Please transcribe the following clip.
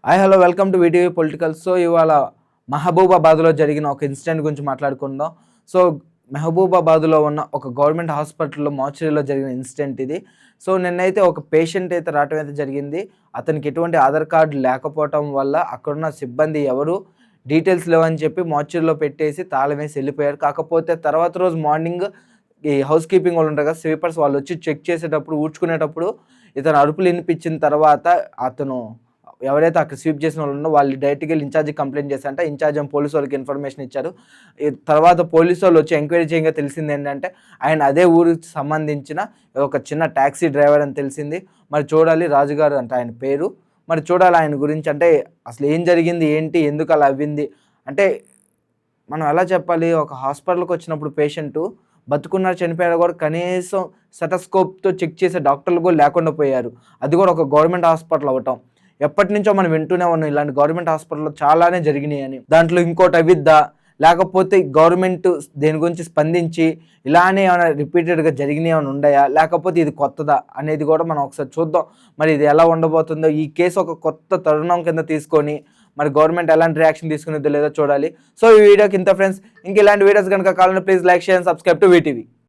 Hi hello welcome to VTV political. So ఇవాళ మహబూబాబాద్లో జరిగిన ఒక ఇన్సిడెంట్ గురించి మాట్లాడుకుందాం. సో మహబూబాబాద్లో ఉన్న ఒక గవర్నమెంట్ హాస్పిటల్లో మార్చురీలో జరిగిన ఇన్సిడెంట్ ఇది. సో నిన్నైతే ఒక పేషెంట్ అయితే రావటం అయితే జరిగింది. అతనికి ఎటువంటి ఆధార్ కార్డు లేకపోవటం వల్ల అక్కడున్న సిబ్బంది ఎవరు డీటెయిల్స్ లేవని చెప్పి మార్చురీలో పెట్టేసి తాళం వేసి వెళ్ళిపోయారు. కాకపోతే తర్వాత రోజు మార్నింగ్ ఈ హౌస్ కీపింగ్ వాళ్ళు ఉంటారు కదా, స్వీపర్స్, వాళ్ళు వచ్చి చెక్ చేసేటప్పుడు ఊడ్చుకునేటప్పుడు ఇతను అరుపులు వినిపించిన తర్వాత అతను ఎవరైతే అక్కడ స్వీప్ చేసిన వాళ్ళు ఉన్నారో వాళ్ళు డైరెక్ట్గా వెళ్ళి ఇన్ఛార్జ్కి కంప్లైంట్ చేశారంట. ఇన్ఛార్జ్ పోలీసు వాళ్ళకి ఇన్ఫర్మేషన్ ఇచ్చారు. తర్వాత పోలీసు వాళ్ళు వచ్చి ఎంక్వైరీ చేయగా తెలిసింది ఏంటంటే ఆయన అదే ఊరికి సంబంధించిన ఒక చిన్న ట్యాక్సీ డ్రైవర్ అని తెలిసింది. మరి చూడాలి, రాజుగారు అంటే ఆయన పేరు. మరి చూడాలి ఆయన గురించి, అంటే అసలు ఏం జరిగింది, ఏంటి, ఎందుకు అలా అవ్వింది అంటే మనం ఎలా చెప్పాలి. ఒక హాస్పిటల్కి వచ్చినప్పుడు పేషెంటు బతుకున్నారు చనిపోయారు కూడా కనీసం స్టెతస్కోప్తో చెక్ చేసే డాక్టర్లు కూడా లేకుండా పోయారు. అది కూడా ఒక గవర్నమెంట్ హాస్పిటల్ అవ్వటం. ఎప్పటి నుంచో మనం వింటూనే ఉన్నాం ఇలాంటి గవర్నమెంట్ హాస్పిటల్లో చాలానే జరిగినాయి అని. దాంట్లో ఇంకోటి అవిద్దా లేకపోతే గవర్నమెంట్ దేని గురించి స్పందించి ఇలానే ఏమైనా రిపీటెడ్గా జరిగినాయి ఏమైనా ఉన్నాయా, లేకపోతే ఇది కొత్తదా అనేది కూడా మనం ఒకసారి చూద్దాం. మరి ఇది ఎలా ఉండబోతుందో, ఈ కేసు ఒక కొత్త తరుణం కింద తీసుకొని మరి గవర్నమెంట్ ఎలాంటి రియాక్షన్ తీసుకునేదో లేదో చూడాలి. సో ఈ వీడియోకి ఇంత ఫ్రెండ్స్. ఇంక ఇలాంటి వీడియోస్ కనుక కావాలంటే please like, share and subscribe to VTV.